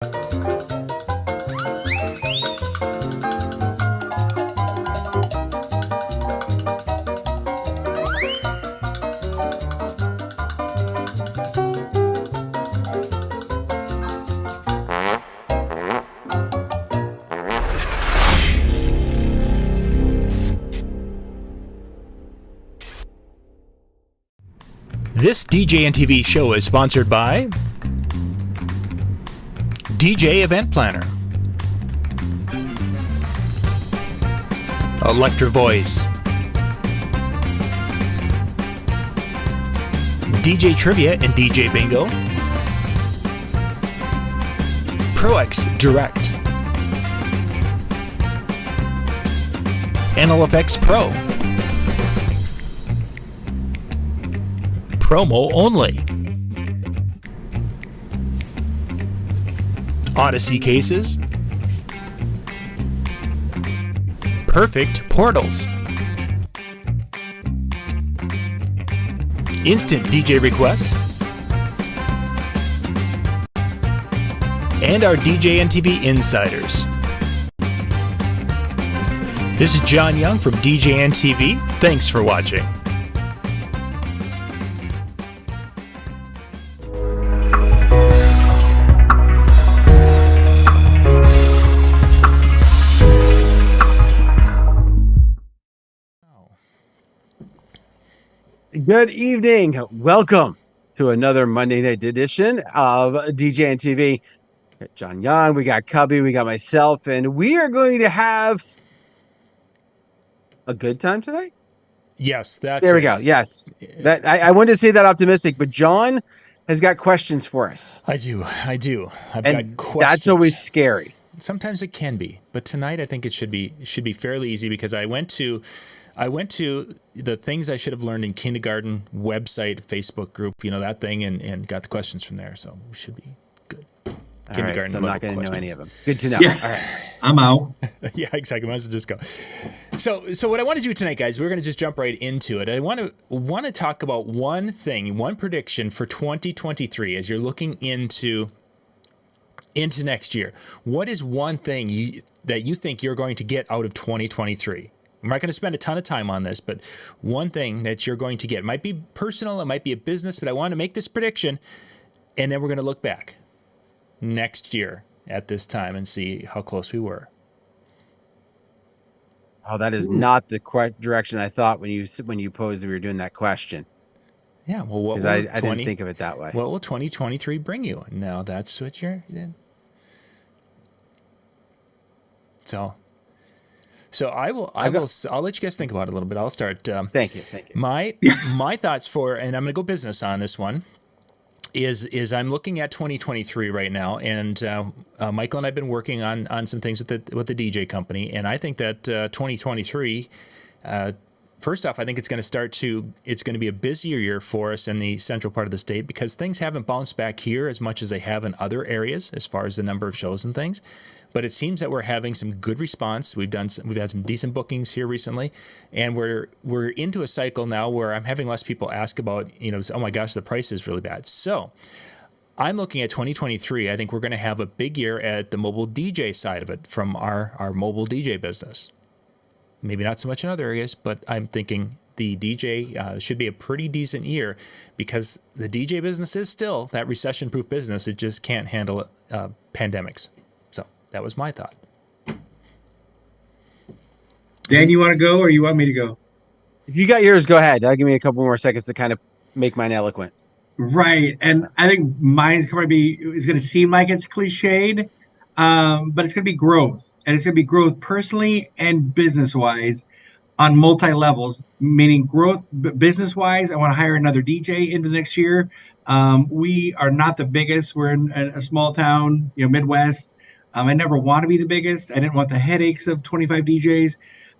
This DJNTV show is sponsored by DJ Event Planner, Electra Voice, DJ Trivia and DJ Bingo, ProX Direct, NLFX Pro, Promo Only, Odyssey Cases, Perfect Portals, Instant DJ Requests, and our DJNTV Insiders. This is John Young from DJNTV. Thanks for watching. Good evening. Welcome to another Monday night edition of DJNTV. Got John Young, we got Cubby, we got myself, and we are going to have a good time tonight. Yes, that's there we go. Yes, that I wanted to say that optimistic, but John has got questions for us. I do. I've And got questions. that's always scary. Sometimes it can be, but tonight I think it should be fairly easy because I went to the things I should have learned in kindergarten website, Facebook group, that thing, and got the questions from there. So we should be good. Kindergarten. Right, so I'm not going to know any of them. Good to know. Yeah. All right. I'm out. Yeah, exactly. Might as well just go. So what I want to do tonight, guys, we're going to just jump right into it. I want to talk about one thing, one prediction for 2023 as you're looking into next year. What is one thing that you think you're going to get out of 2023? I'm not going to spend a ton of time on this, but one thing that you're going to get, it might be personal, it might be a business, but I want to make this prediction, and then we're going to look back next year at this time and see how close we were. Oh, that is not the direction I thought when you posed that we were doing that question. Yeah, well, what because I didn't think of it that way. What will 2023 bring you? No, that's what you're. So I'll let you guys think about it a little bit. I'll start. Thank you. My thoughts for, and I'm going to go business on this one, is I'm looking at 2023 right now, and Michael and I've been working on some things with the DJ company, and I think that 2023. First off, I think it's going to be a busier year for us in the central part of the state because things haven't bounced back here as much as they have in other areas as far as the number of shows and things. But it seems that we're having some good response. We've had some decent bookings here recently, and we're into a cycle now where I'm having less people ask about, oh my gosh, the price is really bad. So I'm looking at 2023. I think we're going to have a big year at the mobile DJ side of it from our mobile DJ business. Maybe not so much in other areas, but I'm thinking the DJ should be a pretty decent year because the DJ business is still that recession-proof business. It just can't handle pandemics. So that was my thought. Dan, you want to go or you want me to go? If you got yours, go ahead. That'll give me a couple more seconds to kind of make mine eloquent. Right. And I think mine's going to seem like it's cliched, but it's going to be growth. And it's going to be growth personally and business-wise on multi-levels, meaning growth business-wise. I want to hire another DJ into next year. We are not the biggest. We're in a small town, Midwest. I never want to be the biggest. I didn't want the headaches of 25 DJs.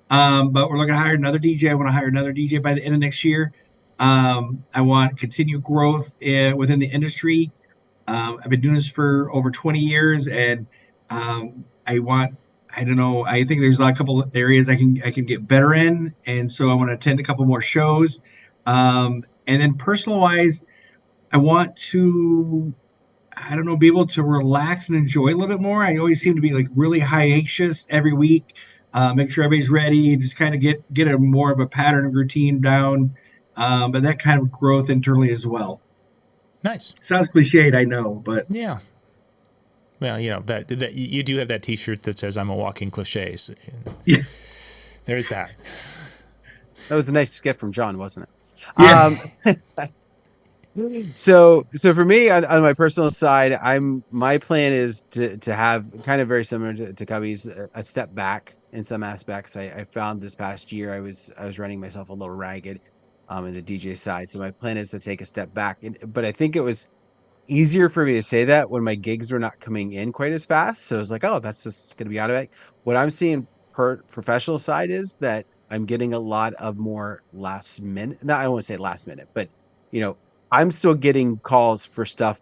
But we're looking to hire another DJ. I want to hire another DJ by the end of next year. I want continued growth within the industry. I've been doing this for over 20 years, and I think there's a couple of areas I can get better in, and so I want to attend a couple more shows. And then personal wise, I want to I don't know, be able to relax and enjoy a little bit more. I always seem to be like really high anxious every week. Make sure everybody's ready, just kind of get a more of a pattern and routine down. But that kind of growth internally as well. Nice. Sounds cliched, I know, but Yeah. Well, you know that you do have that T-shirt that says "I'm a walking cliche." So, yeah, there's that. That was a nice skit from John, wasn't it? yeah. So for me on my personal side, my plan is to have kind of very similar to Cubby's, a step back in some aspects. I found this past year I was running myself a little ragged in the DJ side. So my plan is to take a step back. But I think it was easier for me to say that when my gigs were not coming in quite as fast. So I was like, oh, that's just going to be automatic. What I'm seeing professional side is that I'm getting a lot of more last minute. No, I don't want to say last minute, but you know, I'm still getting calls for stuff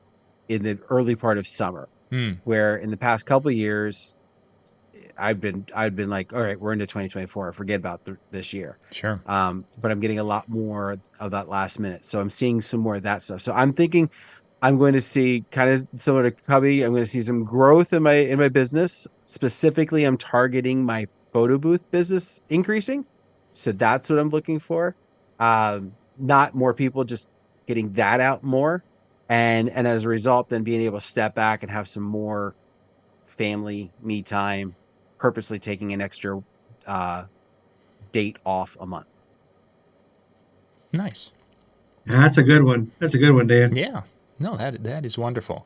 in the early part of summer, where in the past couple of years, I've been like, all right, we're into 2024. Forget about this year. Sure. But I'm getting a lot more of that last minute. So I'm seeing some more of that stuff. So I'm thinking I'm going to see, kind of similar to Cubby, I'm going to see some growth in my business. Specifically, I'm targeting my photo booth business increasing. So that's what I'm looking for. Not more people, just getting that out more. And as a result, then being able to step back and have some more family me time, purposely taking an extra date off a month. Nice. That's a good one. That's a good one, Dan. Yeah. No, that is wonderful.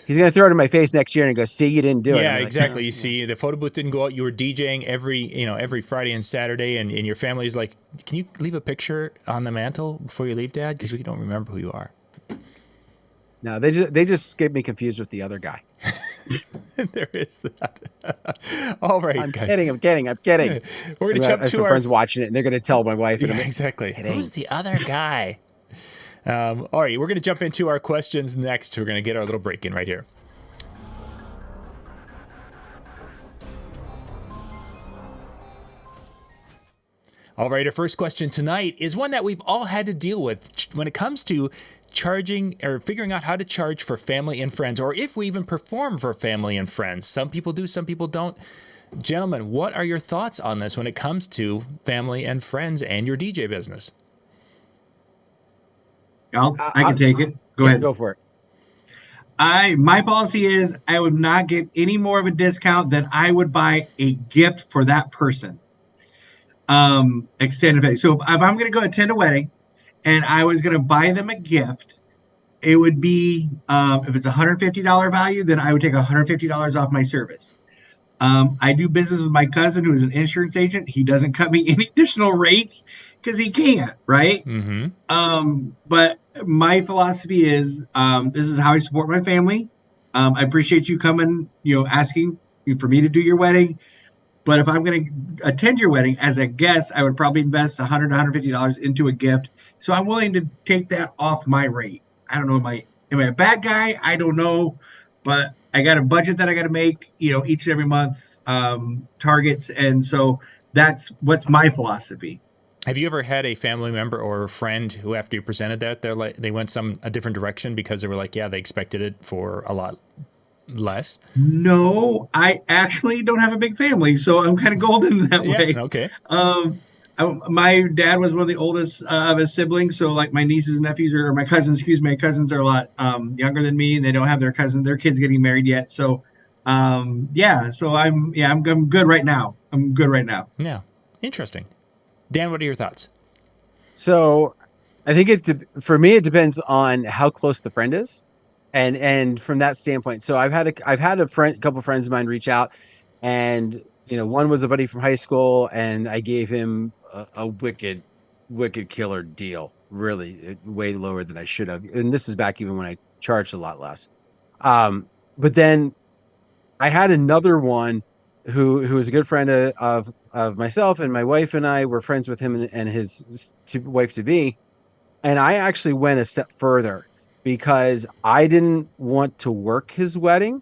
He's going to throw it in my face next year and go, see, you didn't do it. Yeah, Like, exactly. oh, You see, the photo booth didn't go out. You were DJing every Friday and Saturday, and your family's like, can you leave a picture on the mantle before you leave, Dad? Because we don't remember who you are. No, they just get me confused with the other guy. There is that. All right, I'm guys. kidding. We're going to jump I have to some our friends watching it, and they're going to tell my wife. Yeah, exactly. Who's the other guy? All right, we're going to jump into our questions next. We're going to get our little break in right here. All right, our first question tonight is one that we've all had to deal with when it comes to charging or figuring out how to charge for family and friends, or if we even perform for family and friends. Some people do, some people don't. Gentlemen, what are your thoughts on this when it comes to family and friends and your DJ business? I can take it. Go ahead. Go for it. My policy is I would not give any more of a discount than I would buy a gift for that person. Extended pay. So if I'm going to go attend a wedding and I was going to buy them a gift, it would be, if it's $150 value, then I would take $150 off my service. I do business with my cousin who is an insurance agent. He doesn't cut me any additional rates because he can't, right? Mm-hmm. But my philosophy is, this is how I support my family. I appreciate you coming, asking for me to do your wedding. But if I'm going to attend your wedding as a guest, I would probably invest $100, $150 into a gift. So I'm willing to take that off my rate. I don't know, am I a bad guy? I don't know, but I got a budget that I got to make, each and every month, targets. And so that's what's my philosophy. Have you ever had a family member or a friend who, after you presented that, they went a different direction because they were like, yeah, they expected it for a lot less? No, I actually don't have a big family, so I'm kind of golden in that way. Okay. My dad was one of the oldest of his siblings, so like my nieces and nephews or my cousins, my cousins are a lot younger than me, and they don't have their kids getting married yet. So, so I'm good right now. I'm good right now. Yeah, interesting. Dan, what are your thoughts? So, I think for me it depends on how close the friend is. And from that standpoint, so I've had a couple friends of mine reach out, and one was a buddy from high school, and I gave him a wicked killer deal, really way lower than I should have. And this is back even when I charged a lot less. But then I had another one who was a good friend of myself, and my wife and I were friends with him and his wife to be, and I actually went a step further. Because I didn't want to work his wedding,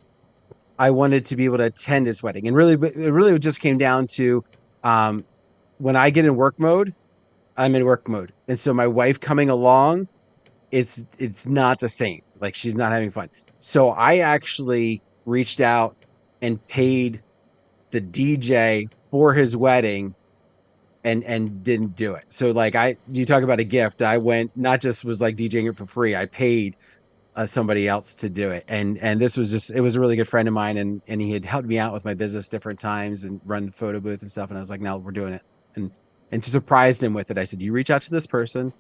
I wanted to be able to attend his wedding, and it really just came down to when I get in work mode, I'm in work mode, and so my wife coming along, it's not the same. Like she's not having fun. So I actually reached out and paid the DJ for his wedding and didn't do it. So like you talk about a gift. I went, not just was like DJing it for free. I paid somebody else to do it. And this was just, it was a really good friend of mine, and he had helped me out with my business different times and run the photo booth and stuff. And I was like, no, we're doing it. And to surprise him with it, I said, you reach out to this person.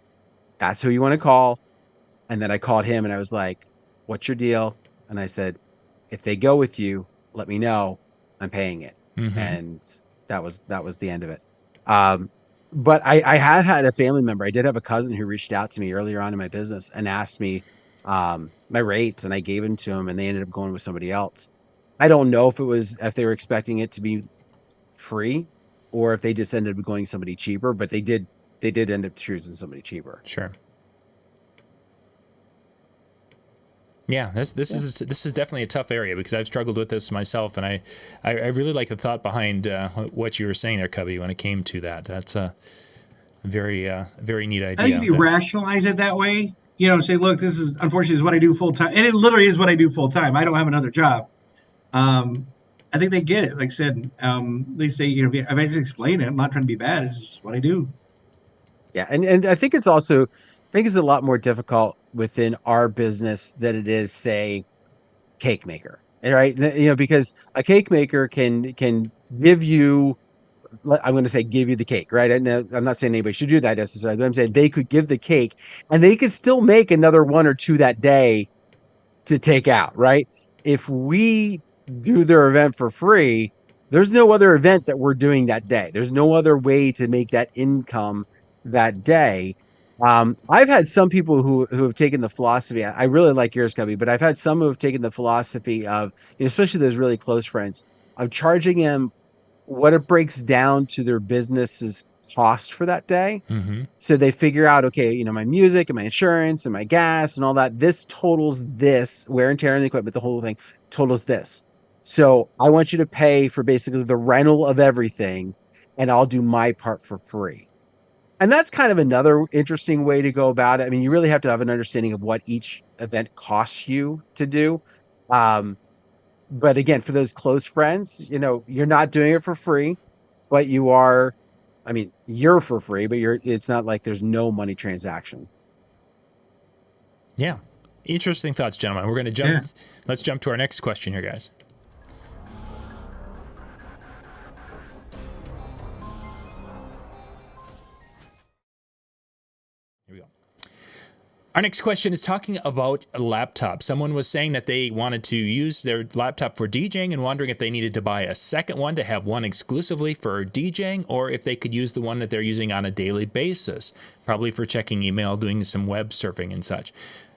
That's who you want to call. And then I called him and I was like, what's your deal? And I said, if they go with you, let me know. I'm paying it. Mm-hmm. And that was the end of it. But I have had a family member. I did have a cousin who reached out to me earlier on in my business and asked me my rates, and I gave them to him, and they ended up going with somebody else. I don't know if they were expecting it to be free or if they just ended up going somebody cheaper, but they did end up choosing somebody cheaper. Sure. Yeah, this is definitely a tough area because I've struggled with this myself, and I really like the thought behind what you were saying there, Cubby, when it came to that. That's a very neat idea. I think if you rationalize it that way, say, look, this is unfortunately is what I do full time, and it literally is what I do full time. I don't have another job. I think they get it. Like I said, they say, if I just explain it, I'm not trying to be bad. It's just what I do. Yeah, and I think it's also, it's a lot more difficult within our business than it is, say, cake maker, right? Because a cake maker can give you, I'm going to say, give you the cake, right? And I'm not saying anybody should do that necessarily, but I'm saying they could give the cake and they could still make another one or two that day to take out, right? If we do their event for free, there's no other event that we're doing that day. There's no other way to make that income that day. I've had some people who have taken the philosophy. I really like yours, Cubby, but I've had some who have taken the philosophy of, especially those really close friends, of charging them what it breaks down to their business's cost for that day. Mm-hmm. So they figure out, okay, my music and my insurance and my gas and all that, this totals this, wear and tear on the equipment, the whole thing totals this. So I want you to pay for basically the rental of everything, and I'll do my part for free. And that's kind of another interesting way to go about it. I mean, you really have to have an understanding of what each event costs you to do. But again, for those close friends, you're not doing it for free, but you are, you're for free, but it's not like there's no money transaction. Yeah. Interesting thoughts, gentlemen. We're going to jump. Yeah. Let's jump to our next question here, guys. Our next question is talking about a laptop. Someone was saying that they wanted to use their laptop for DJing and wondering if they needed to buy a second one to have one exclusively for DJing, or if they could use the one that they're using on a daily basis, probably for checking email, doing some web surfing and such.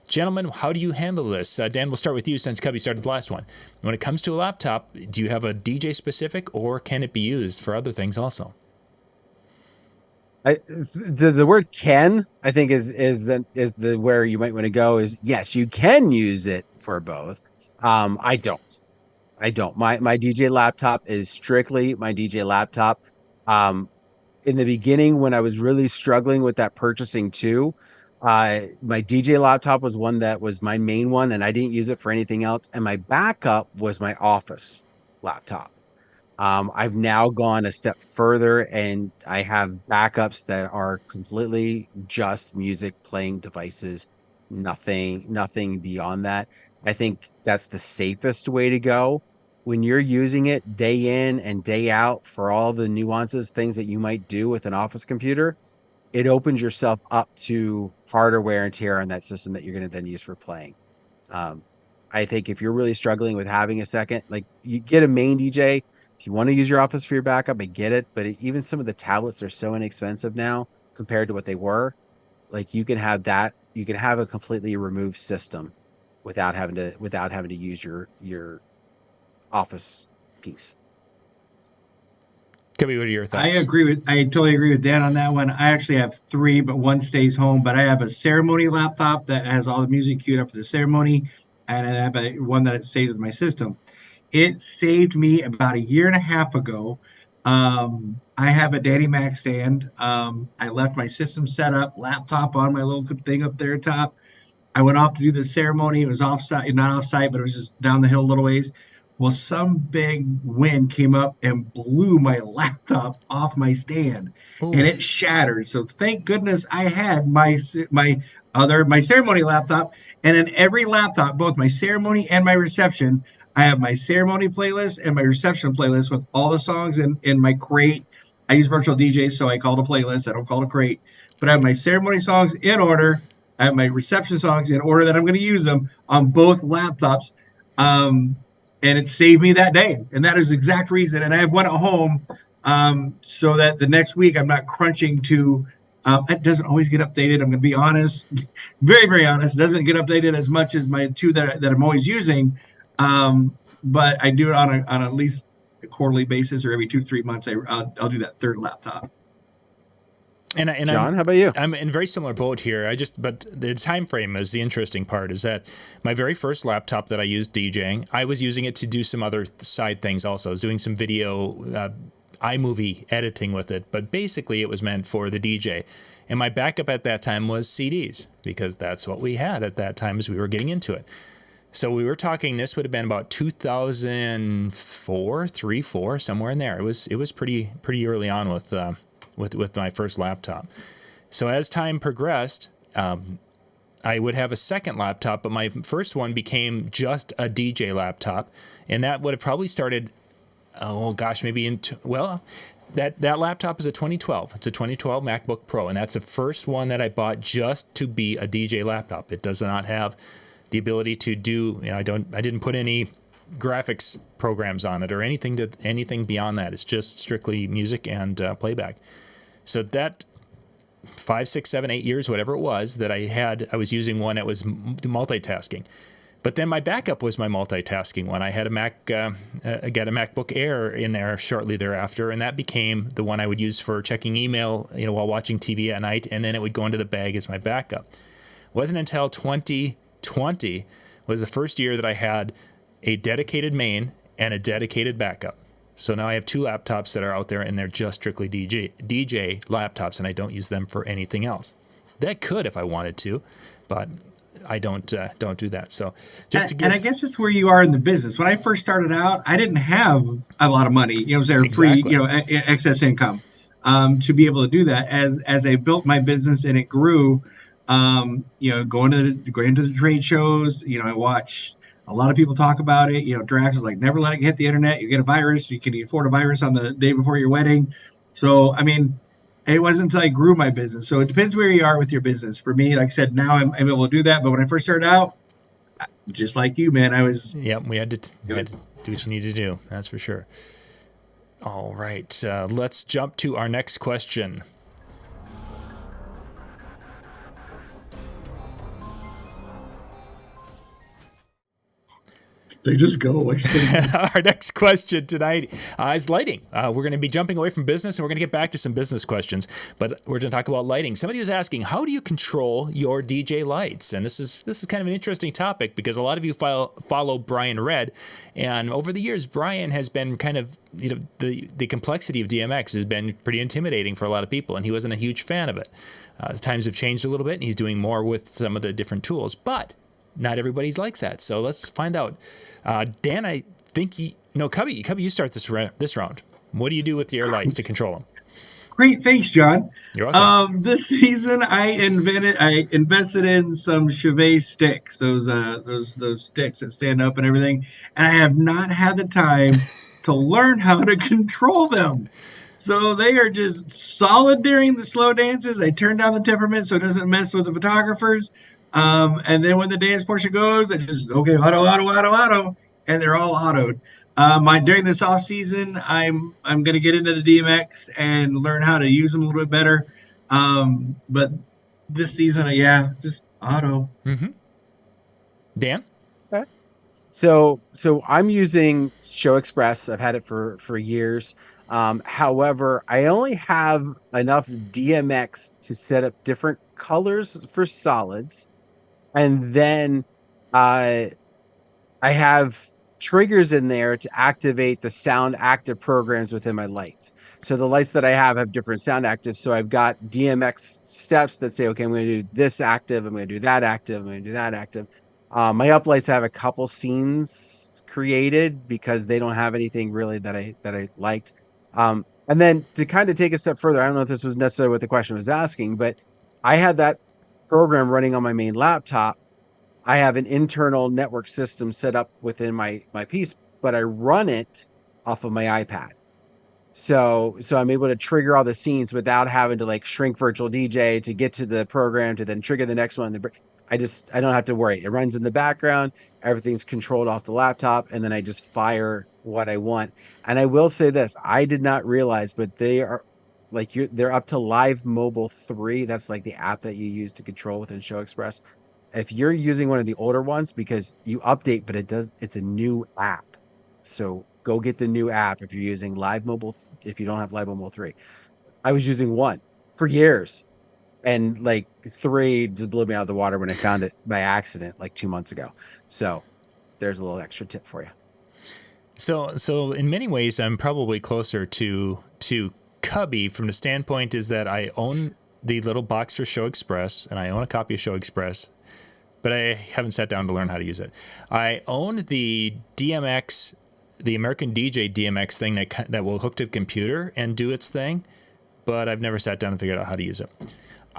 Gentlemen, how do you handle this? Dan, we'll start with you since Cubby started the last one. When it comes to a laptop, do you have a DJ specific, or can it be used for other things also? The word "can" I think is the where you might want to go. Is yes, you can use it for both. I don't. My DJ laptop is strictly my DJ laptop. In the beginning, when I was really struggling with that purchasing too, my DJ laptop was one that was my main one, and I didn't use it for anything else. And my backup was my office laptop. I've now gone a step further, and I have backups that are completely just music playing devices, nothing beyond that. I think that's the safest way to go. When you're using it day in and day out for all the nuances, things that you might do with an office computer, it opens yourself up to harder wear and tear on that system that you're going to then use for playing. I think if you're really struggling with having a second, like, you get a main DJ. If you want to use your office for your backup, I get it. But even some of the tablets are so inexpensive now compared to what they were. Like, you can have that. You can have a completely removed system without having to use your office piece. Cubby, what are your thoughts? I totally agree with Dan on that one. I actually have three, but one stays home. But I have a ceremony laptop that has all the music queued up for the ceremony, and I have one that it saves with my system. It saved me about a year and a half ago. I have a Daddy Mac stand. I left my system set up, laptop on my little thing up there top. I went off to do the ceremony. It was offsite, not offsite, but it was just down the hill a little ways. Well, some big wind came up and blew my laptop off my stand, and Ooh. it shattered. So thank goodness I had my ceremony laptop, and in every laptop, both my ceremony and my reception, I have my ceremony playlist and my reception playlist with all the songs in my crate. I use virtual DJs, so I call it a playlist. I don't call it a crate, but I have my ceremony songs in order. I have my reception songs in order that I'm going to use them on both laptops. Um, and it saved me that day. And that is the exact reason. And I have one at home so that the next week I'm not crunching to, it doesn't always get updated. I'm going to be honest, very, very honest. It doesn't get updated as much as my two that I'm always using. But I do it on at least a quarterly basis, or every 2-3 months. I'll do that third laptop. And John, how about you? I'm in a very similar boat here. But the time frame is the interesting part. Is that my very first laptop that I used DJing, I was using it to do some other side things. Also, I was doing some video, iMovie editing with it. But basically, it was meant for the DJ. And my backup at that time was CDs, because that's what we had at that time as we were getting into it. So we were talking. This would have been about 2004, 3, 4, somewhere in there. It was pretty early on with my first laptop. So as time progressed, I would have a second laptop, but my first one became just a DJ laptop, and that would have probably started, maybe that laptop is a 2012. It's a 2012 MacBook Pro, and that's the first one that I bought just to be a DJ laptop. It does not have the ability to do, I didn't put any graphics programs on it or anything beyond that. It's just strictly music and playback. So that 5, 6, 7, 8 years, whatever it was that I was using one that was multitasking. But then my backup was my multitasking one. I had a MacBook Air in there shortly thereafter, and that became the one I would use for checking email, while watching TV at night, and then it would go into the bag as my backup. It wasn't until 2020 was the first year that I had a dedicated main and a dedicated backup. So now I have 2 laptops that are out there, and they're just strictly DJ laptops, and I don't use them for anything else. That could if I wanted to, but I don't do that. So and I guess it's where you are in the business. When I first started out, I didn't have a lot of money. It was there free, excess income to be able to do that. As I built my business and it grew, going to the trade shows, I watch a lot of people talk about it. Drax is like, never let it hit the internet. You get a virus. You can afford a virus on the day before your wedding. So, it wasn't until I grew my business. So it depends where you are with your business. For me, like I said, now I'm able to do that. But when I first started out, just like you, man, I was. Yeah, we had to do what you need to do. That's for sure. All right. Let's jump to our next question. They just go away. Our next question tonight is lighting. We're going to be jumping away from business, and we're going to get back to some business questions, but we're going to talk about lighting. Somebody was asking, how do you control your DJ lights? And this is kind of an interesting topic, because a lot of you follow Brian Red, and over the years, Brian has been kind of, the complexity of DMX has been pretty intimidating for a lot of people, and he wasn't a huge fan of it. The times have changed a little bit, and he's doing more with some of the different tools, but not everybody likes that. So let's find out. Dan, I think Cubby, you start this round. What do you do with your lights to control them? Great, thanks, John. You're welcome. This season, I invested in some Cubby sticks, those sticks that stand up and everything, and I have not had the time to learn how to control them. So they are just solid during the slow dances. I turn down the temperament so it doesn't mess with the photographers. And then when the dance portion goes, I just auto, and they're all autoed. During this off season, I'm going to get into the DMX and learn how to use them a little bit better. But this season, just auto. Mm-hmm. Dan? Okay. So I'm using Show Express. I've had it for years. However, I only have enough DMX to set up different colors for solids. And then I have triggers in there to activate the sound active programs within my lights. So the lights that I have different sound actives. So I've got DMX steps that say, okay, I'm going to do this active, I'm going to do that active, I'm going to do that active. My uplights have a couple scenes created because they don't have anything really that I liked. And then to kind of take a step further, I don't know if this was necessarily what the question was asking, but I had that program running on my main laptop. I have an internal network system set up within my piece, but I run it off of my iPad. So I'm able to trigger all the scenes without having to like shrink virtual DJ to get to the program to then trigger the next one. I don't have to worry. It runs in the background. Everything's controlled off the laptop, and then I just fire what I want. And I will say this: I did not realize, but they are like they're up to Live Mobile 3. That's like the app that you use to control within Show Express. If you're using one of the older ones, because you update, but it's a new app. So go get the new app if you're using Live Mobile. If you don't have Live Mobile 3, I was using one for years, and like 3 just blew me out of the water when I found it by accident like 2 months ago. So there's a little extra tip for you. So in many ways, I'm probably closer to Cubby from the standpoint is that I own the little box for Show Express, and I own a copy of Show Express, but I haven't sat down to learn how to use it. I own the DMX, the American DJ DMX thing that will hook to the computer and do its thing, but I've never sat down and figured out how to use it.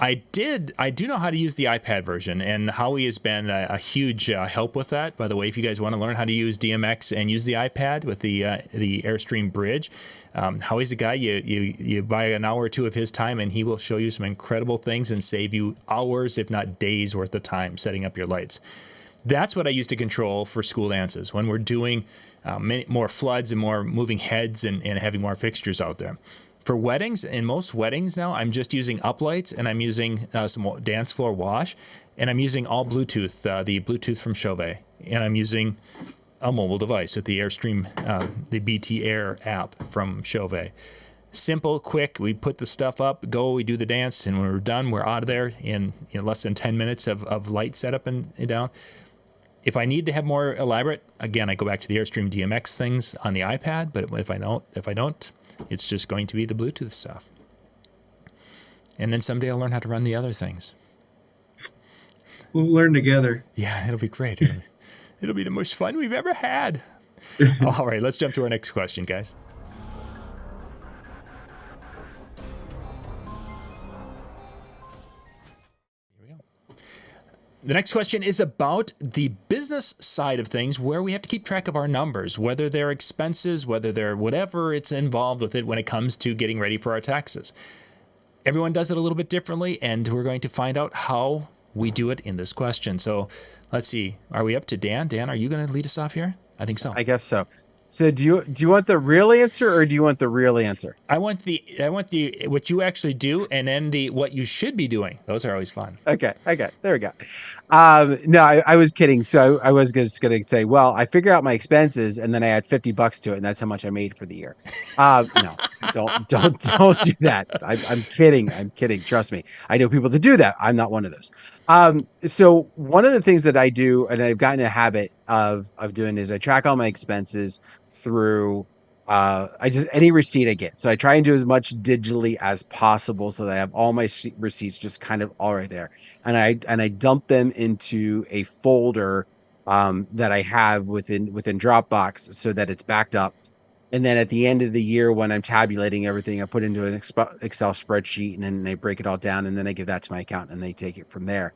I do know how to use the iPad version, and Howie has been a huge help with that. By the way, if you guys want to learn how to use DMX and use the iPad with the Airstream bridge, Howie's the guy. You buy an hour or two of his time, and he will show you some incredible things and save you hours, if not days, worth of time setting up your lights. That's what I use to control for school dances when we're doing many more floods and more moving heads and having more fixtures out there. For weddings, in most weddings now, I'm just using uplights, and I'm using some dance floor wash, and I'm using all Bluetooth, the Bluetooth from Cubby, and I'm using a mobile device with the Airstream, the BT Air app from Cubby. Simple, quick. We put the stuff up, we do the dance, and when we're done, we're out of there in less than 10 minutes of light setup and down. If I need to have more elaborate, again, I go back to the Airstream DMX things on the iPad. But if I don't, it's just going to be the Bluetooth stuff. And then someday I'll learn how to run the other things. We'll learn together. Yeah, it'll be great. It'll be the most fun we've ever had. All right, let's jump to our next question, guys. The next question is about the business side of things, where we have to keep track of our numbers, whether they're expenses, whether they're whatever it's involved with it when it comes to getting ready for our taxes. Everyone does it a little bit differently, and we're going to find out how we do it in this question. So let's see. Are we up to Dan? Dan, are you going to lead us off here? I think so. I guess so. So do you want the real answer, or do you want the real answer? I want the what you actually do, and then the what you should be doing. Those are always fun. Okay. There we go. No, I was kidding. So I was just going to say, well, I figure out my expenses, and then I add $50 to it, and that's how much I made for the year. No, don't do that. I'm kidding. Trust me. I know people that do that. I'm not one of those. So one of the things that I do, and I've gotten a habit of doing, is I track all my expenses through any receipt I get. So I try and do as much digitally as possible so that I have all my receipts just kind of all right there. And I dump them into a folder that I have within Dropbox so that it's backed up. And then at the end of the year, when I'm tabulating everything, I put into an Excel spreadsheet, and then I break it all down, and then I give that to my accountant, and they take it from there.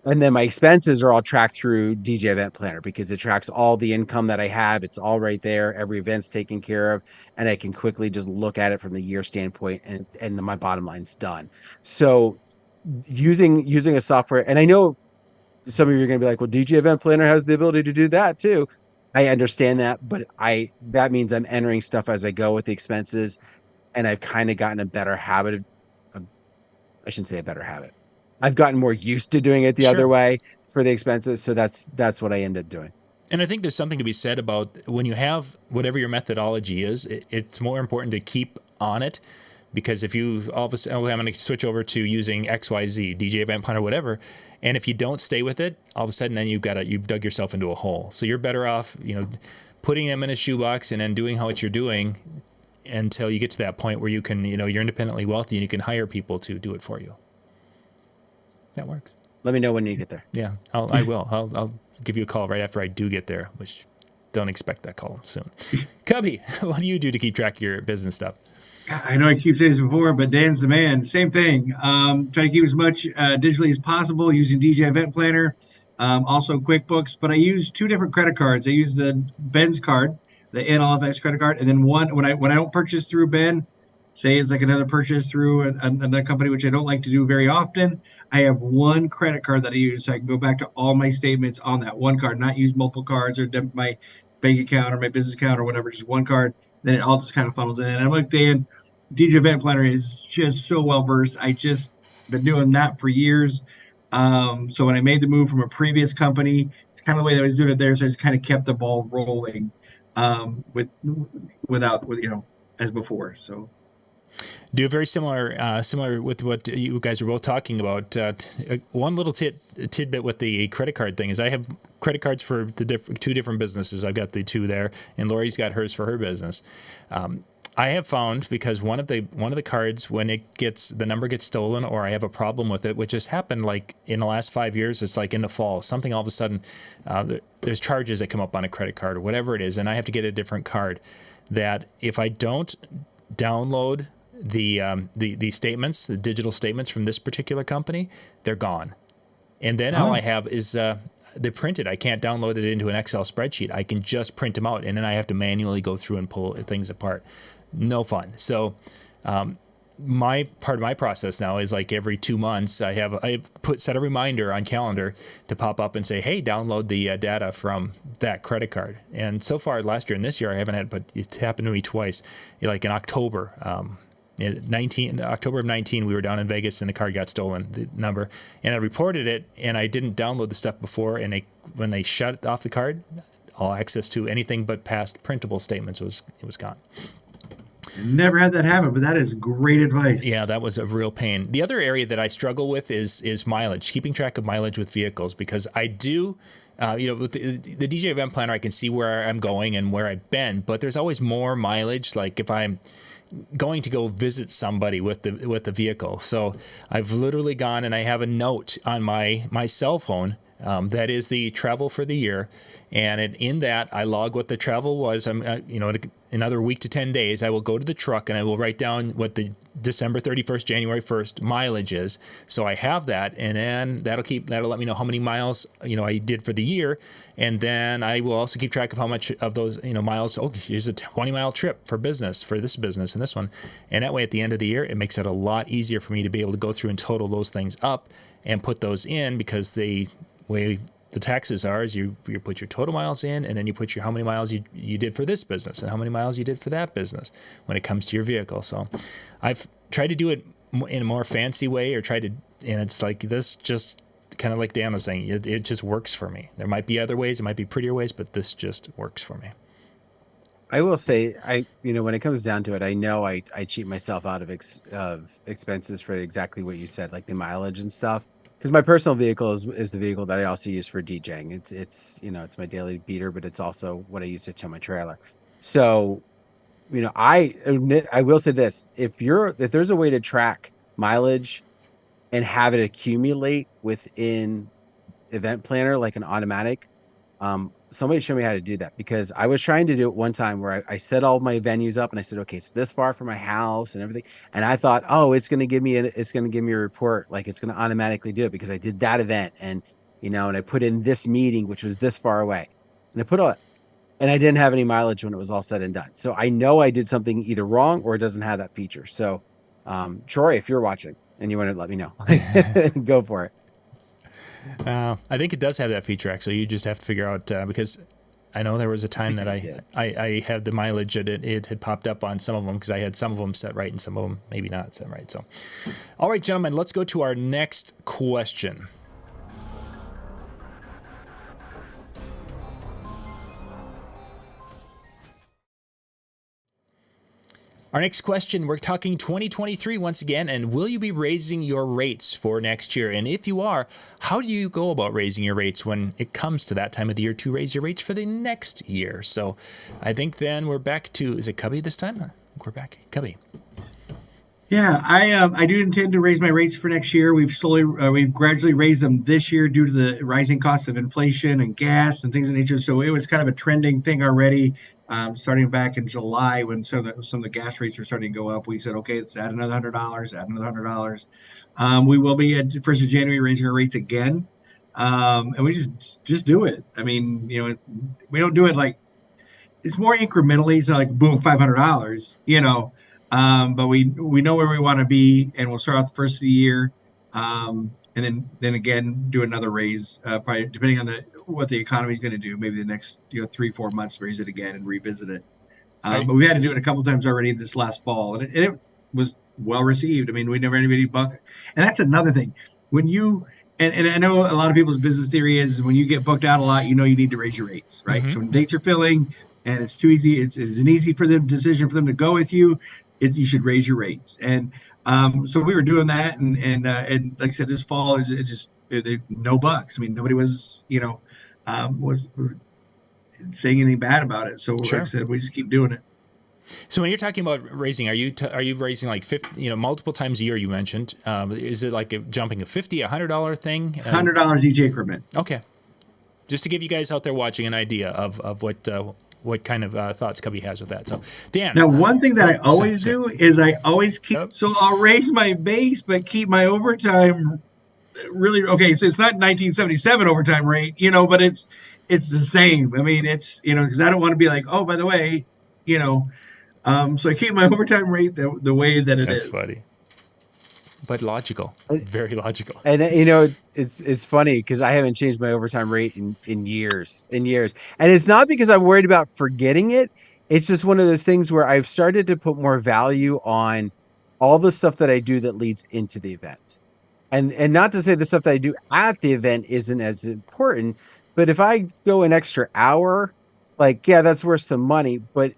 And then my expenses are all tracked through DJ Event Planner, because it tracks all the income that I have. It's all right there. Every event's taken care of, and I can quickly just look at it from the year standpoint, and then my bottom line's done. So using a software, and I know some of you are going to be like, well, DJ Event Planner has the ability to do that too. I understand that, but that means I'm entering stuff as I go with the expenses, and I've kind of gotten a better habit of I shouldn't say a better habit. I've gotten more used to doing it the other way for the expenses. So that's what I end up doing. And I think there's something to be said about when you have whatever your methodology is, it's more important to keep on it, Because if you all of a sudden, I'm going to switch over to using XYZ, DJ Event Planner, whatever, and if you don't stay with it, all of a sudden then you've dug yourself into a hole. So you're better off, putting them in a shoebox and then doing what you're doing until you get to that point where you can, you're independently wealthy and you can hire people to do it for you. That works. Let me know when you get there. Yeah, I will. I'll give you a call right after I do get there, which don't expect that call soon. Cubby, what do you do to keep track of your business stuff? I know I keep saying this before, but Dan's the man. Same thing. Try to keep as much digitally as possible using DJ Event Planner, also QuickBooks. But I use 2 different credit cards. I use the Ben's card, the NLFX credit card, and then one when I don't purchase through Ben, say it's like another purchase through another company, which I don't like to do very often. I have one credit card that I use, so I can go back to all my statements on that one card, not use multiple cards or my bank account or my business account or whatever, just one card. Then it all just kind of funnels in. And I'm like, Dan, DJ Event Planner is just so well versed. I just been doing that for years. So when I made the move from a previous company, it's kind of the way that I was doing it there. So I just kind of kept the ball rolling without as before. So do very similar with what you guys are both talking about. One little tidbit with the credit card thing is I have credit cards for the 2 different businesses. I've got the 2 there, and Lori's got hers for her business. I have found, because one of the cards, when the number gets stolen, or I have a problem with it, which has happened like in the last 5 years, it's like in the fall, something all of a sudden, there's charges that come up on a credit card or whatever it is, and I have to get a different card. That if I don't download the statements, the digital statements from this particular company, they're gone. And then all I have is they're printed. I can't download it into an Excel spreadsheet. I can just print them out, and then I have to manually go through and pull things apart. No fun. So my part of my process now is like every 2 months I set a reminder on calendar to pop up and say, hey, download the data from that credit card. And so far last year and this year I haven't had, but it's happened to me twice. Like in October, October of 19, we were down in Vegas and the card got stolen, the number, and I reported it, and I didn't download the stuff before, and when they shut off the card, all access to anything but past printable statements was gone. Never had that happen, but that is great advice. Yeah, that was a real pain. The other area that I struggle with is mileage, keeping track of mileage with vehicles, because I do, with the DJ Event Planner, I can see where I'm going and where I've been, but there's always more mileage. Like if I'm going to go visit somebody with the vehicle, so I've literally gone and I have a note on my cell phone. That is the travel for the year, and in that I log what the travel was. Another week to 10 days, I will go to the truck and I will write down what the December 31st, January 1st mileage is. So I have that, and then that'll let me know how many miles I did for the year, and then I will also keep track of how much of those miles. Oh, here's a 20-mile trip for business for this business and this one, and that way at the end of the year it makes it a lot easier for me to be able to go through and total those things up and put those in, because the way the taxes are is you put your total miles in, and then you put how many miles you did for this business and how many miles you did for that business when it comes to your vehicle. So I've tried to do it in a more fancy way, and it's like this, just kind of like Dan was saying, it just works for me. There might be other ways, it might be prettier ways, but this just works for me. I will say, when it comes down to it, I know I cheat myself out of expenses for exactly what you said, like the mileage and stuff. Because my personal vehicle is the vehicle that I also use for DJing. It's my daily beater, but it's also what I use to tow my trailer. So, I will say this: if there's a way to track mileage and have it accumulate within Event Planner like an automatic, somebody show me how to do that, because I was trying to do it one time where I set all my venues up and I said, okay, it's this far from my house and everything. And I thought, oh, it's going to give me a report. Like it's going to automatically do it because I did that event and I put in this meeting, which was this far away, and and I didn't have any mileage when it was all said and done. So I know I did something either wrong or it doesn't have that feature. So, Troy, if you're watching and you want to let me know, go for it. I think it does have that feature, actually. You just have to figure out, because I know there was a time that I had the mileage that it had popped up on some of them, because I had some of them set right and some of them maybe not set right. So, all right, gentlemen, let's go to our next question. Our next question, we're talking 2023 once again, and will you be raising your rates for next year? And if you are, how do you go about raising your rates when it comes to that time of the year to raise your rates for the next year? So I think then we're back to, is it Cubby this time? I think we're back. Cubby. Yeah, I do intend to raise my rates for next year. We've gradually raised them this year due to the rising costs of inflation and gas and things of nature. So it was kind of a trending thing already, starting back in July when some of the gas rates were starting to go up. We said, okay, let's add another $100, add another $100. We will be at 1st of January raising our rates again, and we just do it. I mean, we don't do it like it's more incrementally. So like boom, $500, but we know where we want to be, and we'll start out the first of the year, and then again do another raise, probably depending on what the economy is going to do. Maybe the next 3-4 months, raise it again and revisit it. Right. But we had to do it a couple times already this last fall, and it was well received. I mean, we never had anybody buck, and that's another thing. When you and I know a lot of people's business theory is when you get booked out a lot, you need to raise your rates, right? Mm-hmm. So when dates are filling and it's too easy, it's an easy decision for them to go with you. You should raise your rates, and so we were doing that, and like I said, this fall is just no bucks. I mean, nobody was was saying anything bad about it. So Sure. Like I said, we just keep doing it. So when you're talking about raising, are you raising like 50, multiple times a year? You mentioned, is it like jumping a $50-$100 thing? $100 each increment. Okay, just to give you guys out there watching an idea of what kind of thoughts Cubby has with that. So, Dan. Now, one thing that I always do is I always keep. Yep. So I'll raise my base, but keep my overtime really okay. So it's not 1977 overtime rate, but it's the same. I mean, it's because I don't want to be like, oh, by the way, so I keep my overtime rate the way that it is. That's funny, but logical, very logical. And it's funny because I haven't changed my overtime rate in years, and it's not because I'm worried about forgetting it. It's just one of those things where I've started to put more value on all the stuff that I do that leads into the event, and not to say the stuff that I do at the event isn't as important, but if I go an extra hour, that's worth some money. But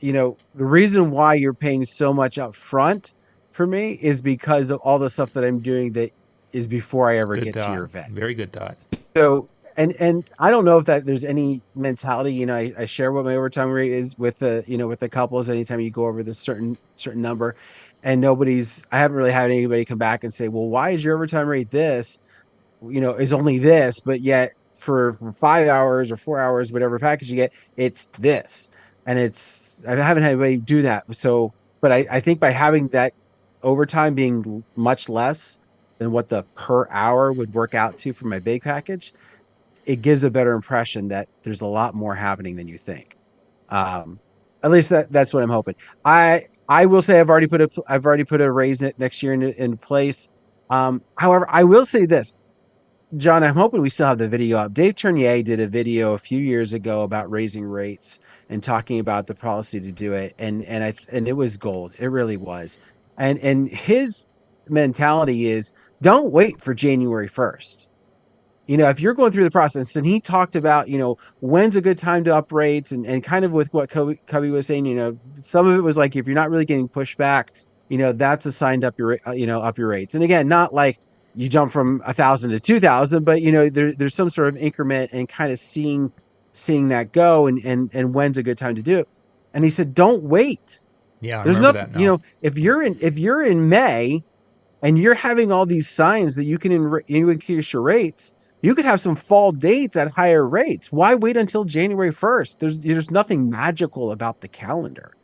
the reason why you're paying so much up front for me is because of all the stuff that I'm doing that is before I ever get to your event. Very good thought. So, and I don't know if there's any mentality, I share what my overtime rate is with the couples anytime you go over this certain number, and I haven't really had anybody come back and say, well, why is your overtime rate this, is only this, but yet for 5 hours or 4 hours, whatever package you get, it's this. And I haven't had anybody do that. So, but I think by having that overtime being much less than what the per hour would work out to for my big package, it gives a better impression that there's a lot more happening than you think. At least that's what I'm hoping. I will say I've already put a raise next year in place. However, I will say this, John, I'm hoping we still have the video up. Dave Tournier did a video a few years ago about raising rates and talking about the policy to do it. And it was gold. It really was. And his mentality is don't wait for January 1st. If you're going through the process, and he talked about, when's a good time to up rates and kind of with what Cubby was saying, some of it was like, if you're not really getting pushed back, that's a sign to up your rates. And again, not like you jump from 1,000 to 2,000, but there's some sort of increment and kind of seeing that go and when's a good time to do it. And he said, don't wait. Yeah, there's nothing. No. If you're in May and you're having all these signs that you can increase your rates, you could have some fall dates at higher rates. Why wait until January 1st? There's nothing magical about the calendar.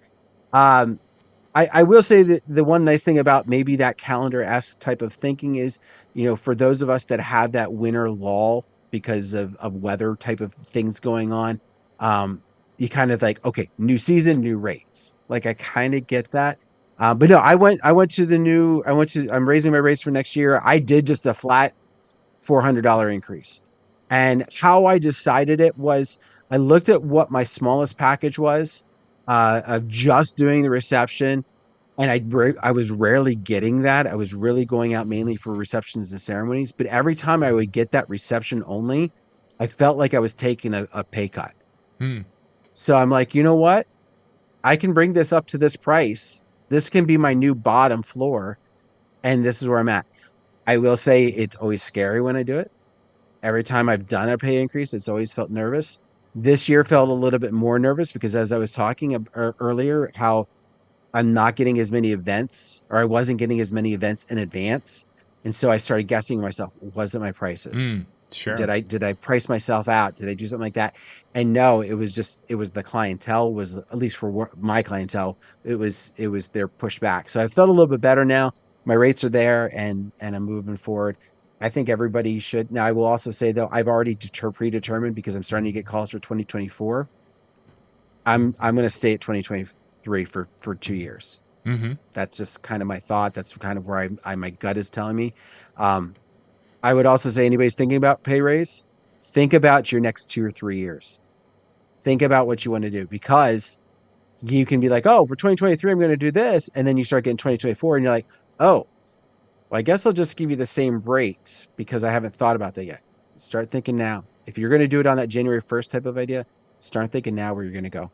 I will say that the one nice thing about maybe that calendar-esque type of thinking is, for those of us that have that winter lull because of weather type of things going on, you kind of like, okay, new season, new rates. I kind of get that. But no, I'm raising my rates for next year. I did just a flat $400 increase. And how I decided it was I looked at what my smallest package was, of just doing the reception. And I was rarely getting that. I was really going out mainly for receptions and ceremonies. But every time I would get that reception only, I felt like I was taking a pay cut. So I'm like, you know what? I can bring this up to this price This can be my new bottom floor, and this is where I'm at. I will say it's always scary when I do it. Every time I've done a pay increase, it's always felt nervous. This year felt a little bit more nervous because as I was talking earlier, how I'm not getting as many events, or I wasn't getting as many events in advance. And so I started guessing myself, was it my prices? Sure. Did I price myself out? Did I do something like that? And no, it was the clientele was, at least for my clientele, it was their pushback. So I felt a little bit better now. My rates are there, and I'm moving forward. I think everybody should. Now, I will also say though, I've already predetermined, because I'm starting to get calls for 2024. I'm going to stay at 2023 for 2 years. Mm-hmm. That's just kind of my thought. That's kind of where my gut is telling me. Um, I would also say, anybody's thinking about pay raise, think about your next 2 or 3 years. Think about what you want to do, because you can be like, oh, for 2023, I'm going to do this. And then you start getting 2024 and you're like, oh, well, I guess I'll just give you the same rate because I haven't thought about that yet. Start thinking now. If you're going to do it on that January 1st type of idea, start thinking now where you're going to go.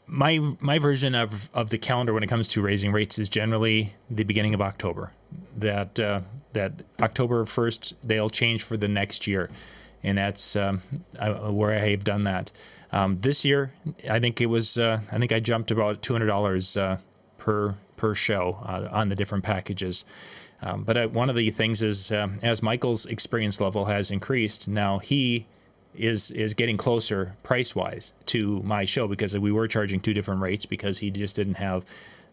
My version of the calendar when it comes to raising rates is generally the beginning of October. That October 1st they'll change for the next year, and that's where I have done that. This year, I think it was I think I jumped about $200 per show on the different packages. But one of the things is as Michael's experience level has increased, now he is getting closer price-wise to my show, because we were charging two different rates because he just didn't have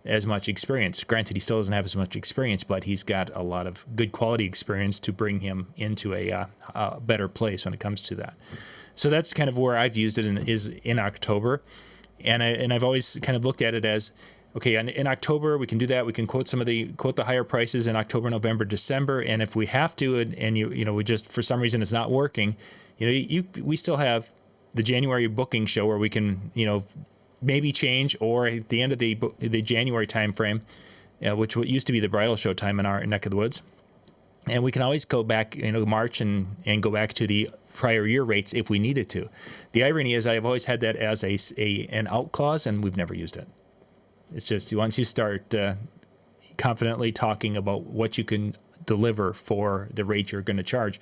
as much experience. Granted, he still doesn't have as much experience, but he's got a lot of good quality experience to bring him into a better place when it comes to that. So that's kind of where I've used it is in October, and I've always kind of looked at it as, okay, in October we can do that. We can quote the higher prices in October, November, December, and if we have to, and we just for some reason it's not working, we still have the January booking show where we can maybe change, or at the end of the January time frame, which used to be the bridal show time in our neck of the woods, and we can always go back March and go back to the prior year rates if we needed to. The irony is I've always had that as an out clause, and we've never used it. It's just once you start confidently talking about what you can deliver for the rate you're going to charge,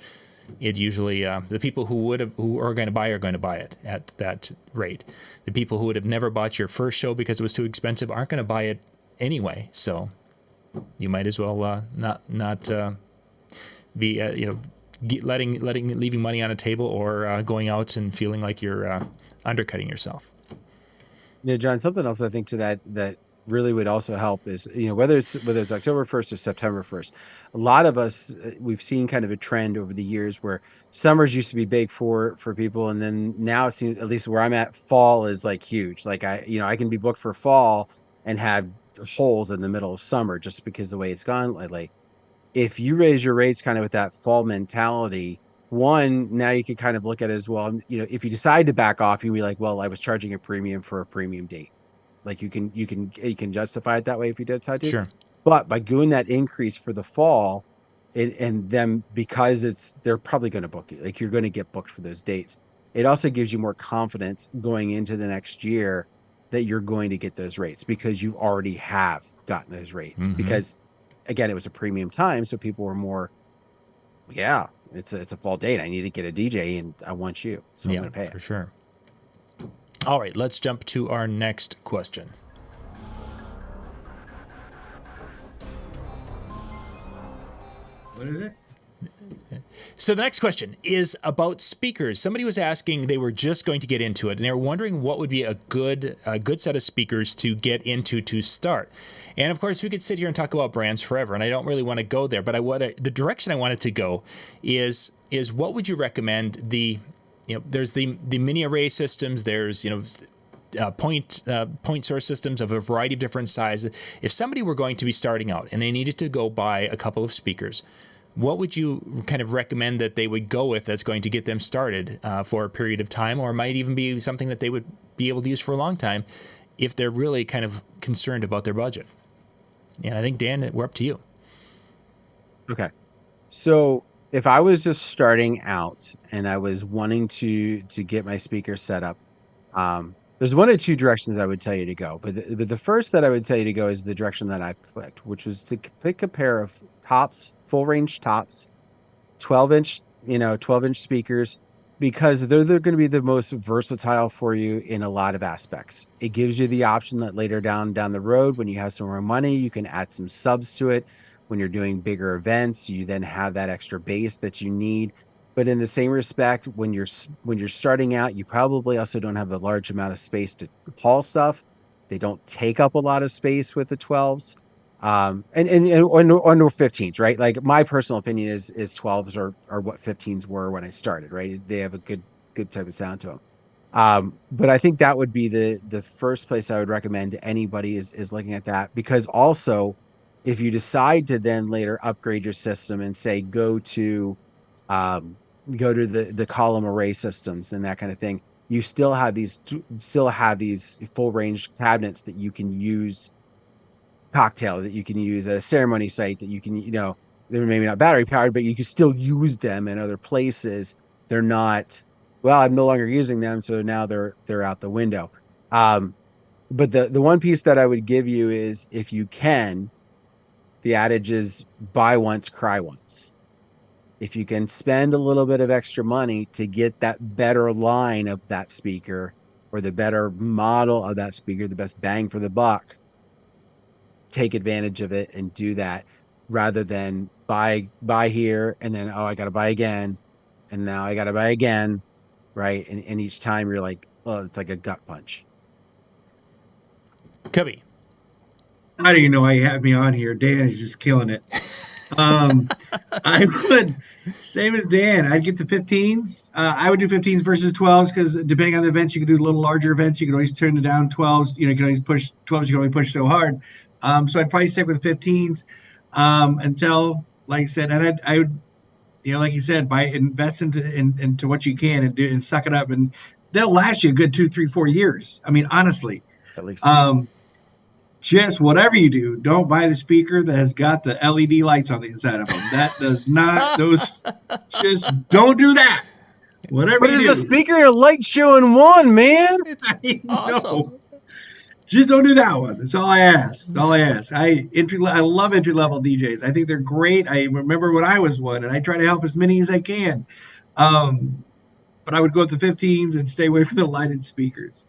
it usually the people who are going to buy it at that rate. The people who would have never bought your first show because it was too expensive aren't going to buy it anyway. So you might as well not be leaving money on a table, or going out and feeling like you're undercutting yourself. John, something else I think to that really would also help is, whether it's October 1st or September 1st, a lot of us, we've seen kind of a trend over the years where summers used to be big for people. And then now it seems, at least where I'm at, fall is like huge. Like I can be booked for fall and have holes in the middle of summer just because the way it's gone lately. If you raise your rates kind of with that fall mentality, now you can kind of look at it as, well, if you decide to back off, you'll be like, well, I was charging a premium for a premium date. Like you can justify it that way if you decide to. Sure. But by doing that increase for the fall, and them, because they're probably going to book you, like you're going to get booked for those dates. It also gives you more confidence going into the next year that you're going to get those rates because you already have gotten those rates. Mm-hmm. Because again, it was a premium time, so people were more, yeah, it's a fall date. I need to get a DJ, and I want you, so I'm going to pay it. For sure. All right, let's jump to our next question. What is it? So the next question is about speakers. Somebody was asking, they were just going to get into it, and they were wondering what would be a good set of speakers to get into to start. And of course, we could sit here and talk about brands forever, and I don't really want to go there. But the direction I wanted to go is what would you recommend? There's the mini array systems. There's point source systems of a variety of different sizes. If somebody were going to be starting out and they needed to go buy a couple of speakers, what would you kind of recommend that they would go with that's going to get them started for a period of time, or might even be something that they would be able to use for a long time if they're really kind of concerned about their budget? And I think, Dan, we're up to you. Okay. So if I was just starting out and I was wanting to get my speaker set up, there's one or two directions I would tell you to go, but the first that I would tell you to go is the direction that I picked, which was to pick a pair of tops, full range tops, 12-inch, 12-inch speakers, because they're going to be the most versatile for you in a lot of aspects. It gives you the option that later down the road, when you have some more money, you can add some subs to it. When you're doing bigger events, you then have that extra bass that you need. But in the same respect, when you're starting out, you probably also don't have a large amount of space to haul stuff. They don't take up a lot of space with the 12s. Or no 15s, right? Like my personal opinion is 12s are what 15s were when I started, right? They have a good type of sound to them. But I think that would be the first place I would recommend anybody is looking at that, because also if you decide to then later upgrade your system and say go to the column array systems and that kind of thing, you still have these full range cabinets that you can use, cocktail that you can use at a ceremony site, that you can, they're maybe not battery powered, but you can still use them in other places. They're not, well, I'm no longer using them, so now they're out the window. But the one piece that I would give you is, if you can, the adage is buy once, cry once. If you can spend a little bit of extra money to get that better line of that speaker, or the better model of that speaker, the best bang for the buck, take advantage of it and do that, rather than buy here and then, I got to buy again, and now I got to buy again, right? And each time you're like, oh, it's like a gut punch. Cubby. How do you know you have me on here? Dan is just killing it. I would, same as Dan, I'd get the 15s. I would do 15s versus 12s, because depending on the events, you can do a little larger events. You can always turn it down. 12s, you can always push 12s. You can only push so hard. So I'd probably stick with 15s until, like I said, and I would, like you said, invest into what you can and do and suck it up, and they'll last you a good 2, 3, 4 years. I mean, honestly, At least. Just whatever you do, don't buy the speaker that has got the LED lights on the inside of them. That does not, just don't do that. Whatever you do. But it's a speaker and a light show in one, man. It's awesome. Just don't do that one. That's all I ask. I love entry level DJs. I think they're great. I remember when I was one, and I try to help as many as I can. But I would go with the 15s and stay away from the lighted speakers.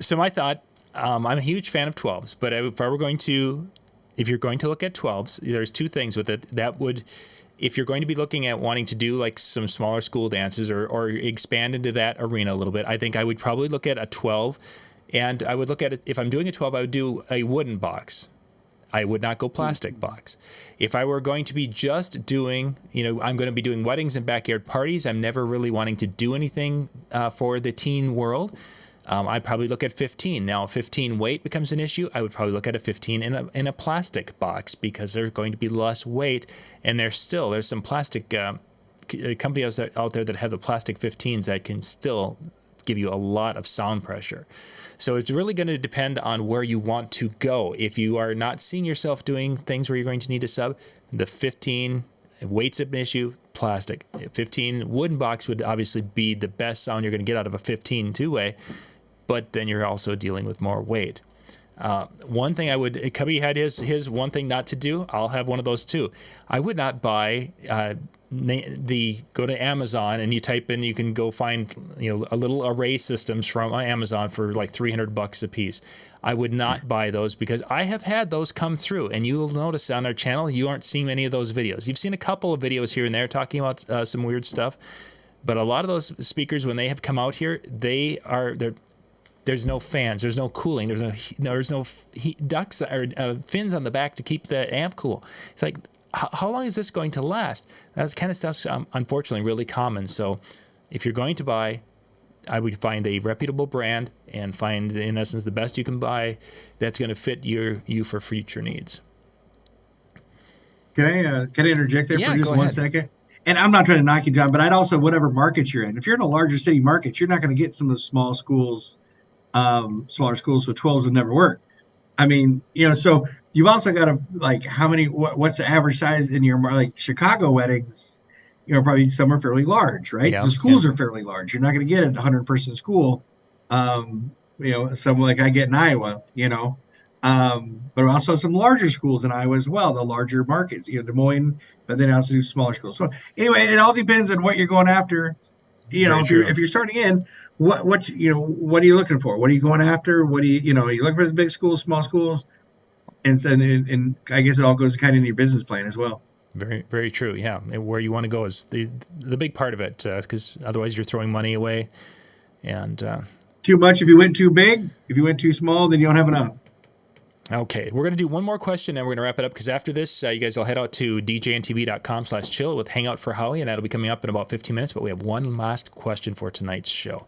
So my thought, I'm a huge fan of 12s, but if you're going to look at 12s, there's two things with it that would, if you're going to be looking at wanting to do like some smaller school dances or expand into that arena a little bit, I think I would probably look at a 12, and I would look at it, if I'm doing a 12, I would do a wooden box. I would not go plastic box. If I were going to be just doing, I'm going to be doing weddings and backyard parties, I'm never really wanting to do anything for the teen world, I'd probably look at 15. Now, if 15 weight becomes an issue, I would probably look at a 15 in a plastic box, because there's going to be less weight, and there's some plastic companies out there that have the plastic 15s that can still give you a lot of sound pressure. So it's really going to depend on where you want to go. If you are not seeing yourself doing things where you're going to need a sub, the 15 weight's an issue, plastic. 15 wooden box would obviously be the best sound you're going to get out of a 15 two-way, but then you're also dealing with more weight. One thing Cubby had his one thing not to do. I'll have one of those too. I would not buy go to Amazon and you type in, you can go find a little array systems from Amazon for like $300 a piece. I would not buy those, because I have had those come through, and you will notice on our channel you aren't seeing many of those videos. You've seen a couple of videos here and there talking about some weird stuff, but a lot of those speakers, when they have come out here, there's no fans, there's no cooling, there's no ducts or fins on the back to keep the amp cool. It's like, how long is this going to last? That kind of stuff's unfortunately really common. So if you're going to buy, I would find a reputable brand and find, in essence, the best you can buy that's going to fit you for future needs. Can I interject there for just 1 ahead. second? And I'm not trying to knock you, John, but I'd also, whatever market you're in, if you're in a larger city market, you're not going to get some of the small schools, smaller schools, so 12s would never work. I mean, so you've also got to, like, what's the average size in your, like, Chicago weddings, probably some are fairly large, right? Yeah, the schools are fairly large. You're not going to get a 100-person school Some like I get in Iowa, but also some larger schools in Iowa as well, the larger markets, Des Moines, but then also do smaller schools. So anyway, it all depends on what you're going after. Very If true. you're starting in, what what are you looking for? What are you going after? What do are you looking for the big schools, small schools? And I guess it all goes kind of in your business plan as well. Very, very true. Yeah, and where you want to go is the big part of it, because otherwise you're throwing money away. And Too much if you went too big. If you went too small, then you don't have enough. okay, we're gonna do one more question, and we're gonna wrap it up. Because after this, you guys will head out to DJNTV.com/chill with Hangout for Howie, and that'll be coming up in about 15 minutes. But we have one last question for tonight's show.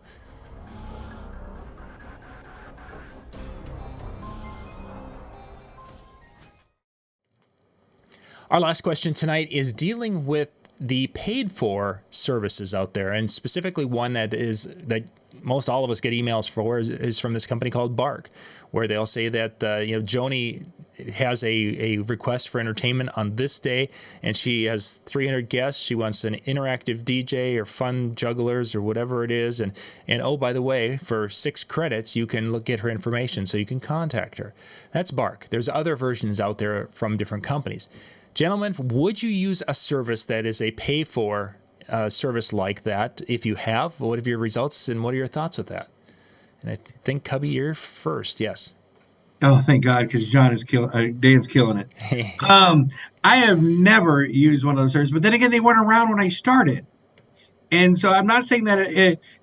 Our last question tonight is dealing with the paid for services out there, and specifically one that most all of us get emails for is from this company called Bark, where they'll say that Joni has a request for entertainment on this day, and she has 300 guests. She wants an interactive DJ or fun jugglers or whatever it is, and oh, by the way, for 6 credits you can get her information so you can contact her. That's Bark. There's other versions out there from different companies. Gentlemen, would you use a service that is a pay-for service like that? If you have, what are your results and what are your thoughts with that? And I think, Cubby, you're first. Yes. Oh, thank God, because Dan's killing it. I have never used one of those services, but then again, they weren't around when I started, and so I'm not saying that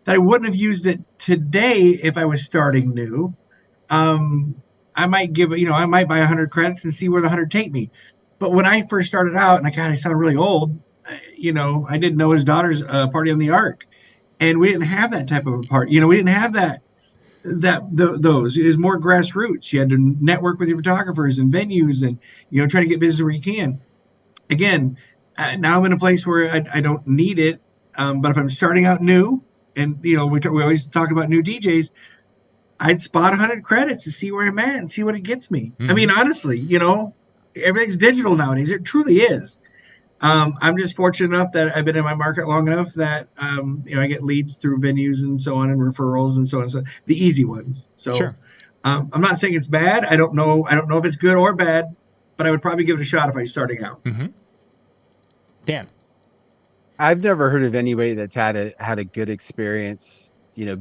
that I wouldn't have used it today if I was starting new. I might I might buy 100 credits and see where the 100 take me. But when I first started out, and I sound really old, I didn't know his daughter's party on the Ark, and we didn't have that type of a part. We didn't have those. It was more grassroots. You had to network with your photographers and venues, and try to get business where you can. Again, now I'm in a place where I don't need it. But if I'm starting out new, and we always talk about new DJs, I'd spot 100 credits to see where I'm at and see what it gets me. Mm-hmm. I mean, honestly, everything's digital nowadays. It truly is. I'm just fortunate enough that I've been in my market long enough that I get leads through venues and so on, and referrals and so on. So the easy ones. So sure. I'm not saying it's bad. I don't know if it's good or bad, but I would probably give it a shot if I was starting out. Mm-hmm. Dan, I've never heard of anybody that's had a good experience,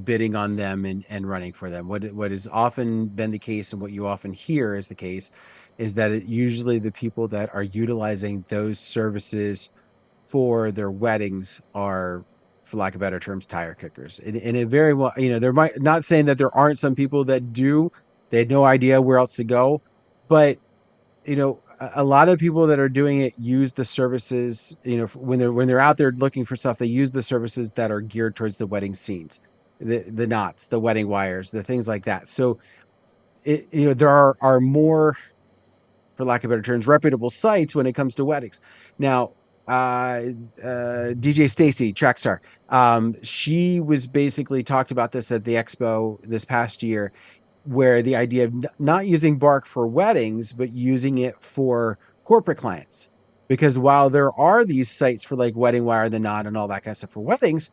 bidding on them and running for them. What has often been the case, and what you often hear is the case, is that usually the people that are utilizing those services for their weddings are, for lack of better terms, tire kickers. And it very well, there might, not saying that there aren't some people that do, they had no idea where else to go, but a lot of people that are doing it use the services, when they're out there looking for stuff, they use the services that are geared towards the wedding scenes, the knots, the wedding wires, the things like that. So there are more, for lack of better terms, reputable sites when it comes to weddings. Now, DJ Stacy, Trackstar, she was basically talked about this at the expo this past year, where the idea of not using Bark for weddings, but using it for corporate clients. Because while there are these sites for like Wedding Wire, the Knot, and all that kind of stuff for weddings,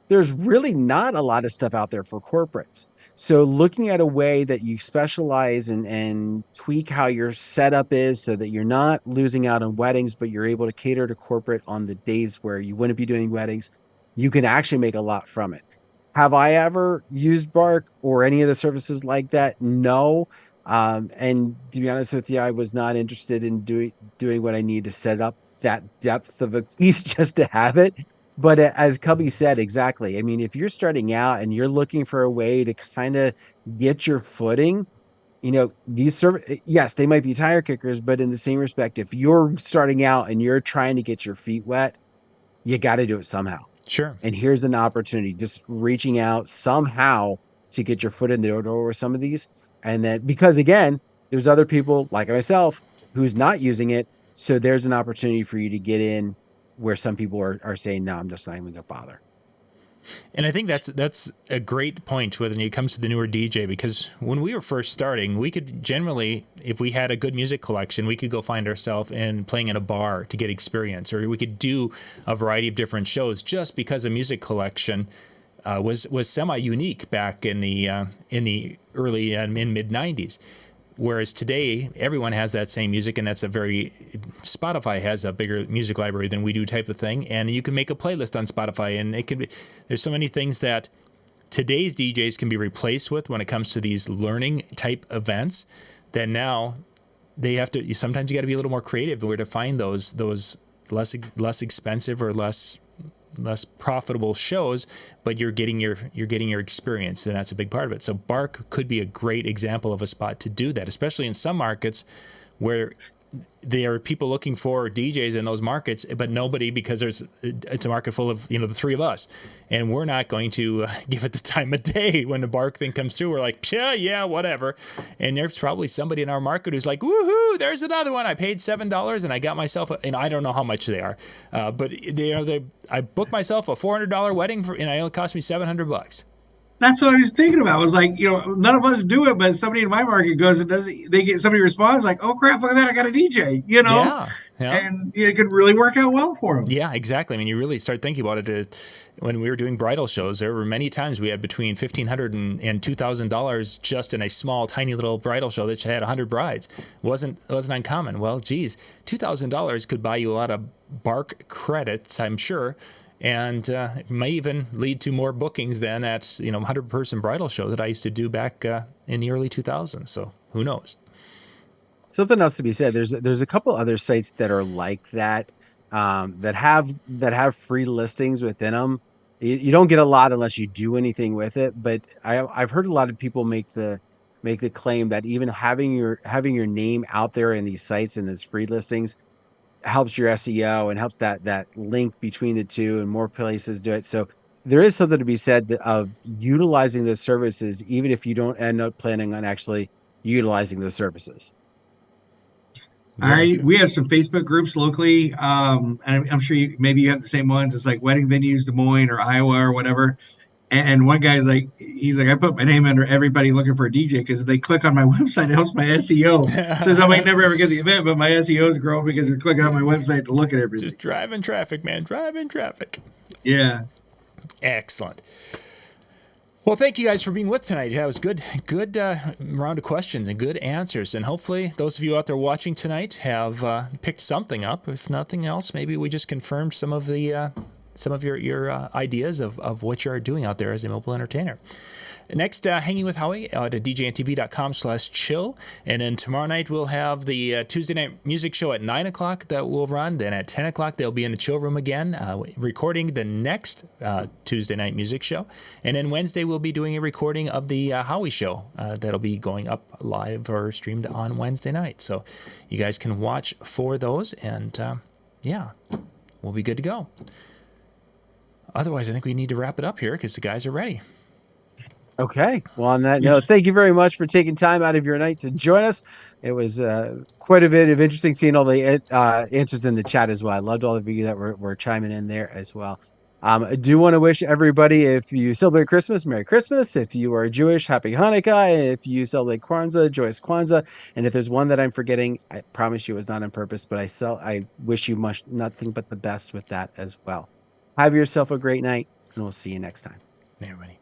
there's really not a lot of stuff out there for corporates. So looking at a way that you specialize and tweak how your setup is so that you're not losing out on weddings, but you're able to cater to corporate on the days where you wouldn't be doing weddings, you can actually make a lot from it. Have I ever used Bark or any of the services like that? No. And to be honest with you, I was not interested in doing what I need to set up that depth of a piece just to have it. But as Cubby said, exactly. I mean, if you're starting out and you're looking for a way to kind of get your footing, these yes, they might be tire kickers, but in the same respect, if you're starting out and you're trying to get your feet wet, you got to do it somehow. Sure. And here's an opportunity, just reaching out somehow to get your foot in the door with some of these. And then, because again, there's other people like myself who's not using it. So there's an opportunity for you to get in where some people are saying, no, I'm just not even going to bother. And I think that's a great point when it comes to the newer DJ, because when we were first starting, we could generally, if we had a good music collection, we could go find ourselves and playing in a bar to get experience, or we could do a variety of different shows just because a music collection was semi unique back in the early and mid '90s. Whereas today, everyone has that same music, and that's Spotify has a bigger music library than we do type of thing, and you can make a playlist on Spotify, and there's so many things that today's DJs can be replaced with when it comes to these learning type events that now they have to, sometimes you got to be a little more creative where to find those less expensive or less profitable shows, but you're getting your experience, and that's a big part of it. So Bark could be a great example of a spot to do that, especially in some markets where there are people looking for DJs in those markets, but nobody, because it's a market full of the three of us, and we're not going to give it the time of day when the Bark thing comes through. We're like, yeah, whatever. And there's probably somebody in our market who's like, woohoo, there's another one. I paid $7 and I got myself, and I don't know how much they are, but I booked myself a $400 wedding and it only cost me $700. That's what I was thinking about. I was like, none of us do it, but somebody in my market goes and does it. Somebody responds like, oh crap, look at that, I got a DJ, Yeah. And it could really work out well for them. Yeah, exactly. I mean, you really start thinking about it. When we were doing bridal shows, there were many times we had between $1,500 and $2,000 just in a small, tiny little bridal show that had 100 brides. Wasn't uncommon. Well, geez, $2,000 could buy you a lot of Bark credits, I'm sure. And it may even lead to more bookings than that 100-person bridal show that I used to do back in the early 2000s. So who knows? Something else to be said. There's a couple other sites that are like that, that have free listings within them. You don't get a lot unless you do anything with it. But I've heard a lot of people make the claim that even having your name out there in these sites and these free listings helps your SEO and helps that link between the two, and more places do it. So there is something to be said of utilizing those services, even if you don't end up planning on actually utilizing those services. We have some Facebook groups locally. And I'm sure maybe you have the same ones. It's like Wedding Venues, Des Moines or Iowa or whatever. And one guy's like, I put my name under everybody looking for a DJ because if they click on my website, it helps my SEO. Says I might never ever get the event, but my SEOs grow because they're clicking on my website to look at everything. Just driving traffic, man. Driving traffic. Yeah. Excellent. Well, thank you guys for being with tonight. Yeah, it was good round of questions and good answers. And hopefully those of you out there watching tonight have picked something up. If nothing else, maybe we just confirmed some of your ideas of what you're doing out there as a mobile entertainer. Next, Hanging with Howie at DJNTV.com/chill. And then tomorrow night we'll have the Tuesday night music show at 9 o'clock that will run. Then at 10 o'clock they'll be in the chill room again, recording the next Tuesday night music show. And then Wednesday we'll be doing a recording of the Howie show that'll be going up live or streamed on Wednesday night. So you guys can watch for those, and we'll be good to go. Otherwise, I think we need to wrap it up here because the guys are ready. Okay. Well, on that note, thank you very much for taking time out of your night to join us. It was quite a bit of interesting seeing all the answers in the chat as well. I loved all of you that were chiming in there as well. I do want to wish everybody, if you celebrate Christmas, Merry Christmas. If you are Jewish, Happy Hanukkah. If you celebrate Kwanzaa, joyous Kwanzaa. And if there's one that I'm forgetting, I promise you it was not on purpose, but I wish you nothing but the best with that as well. Have yourself a great night, and we'll see you next time. Hey, everybody.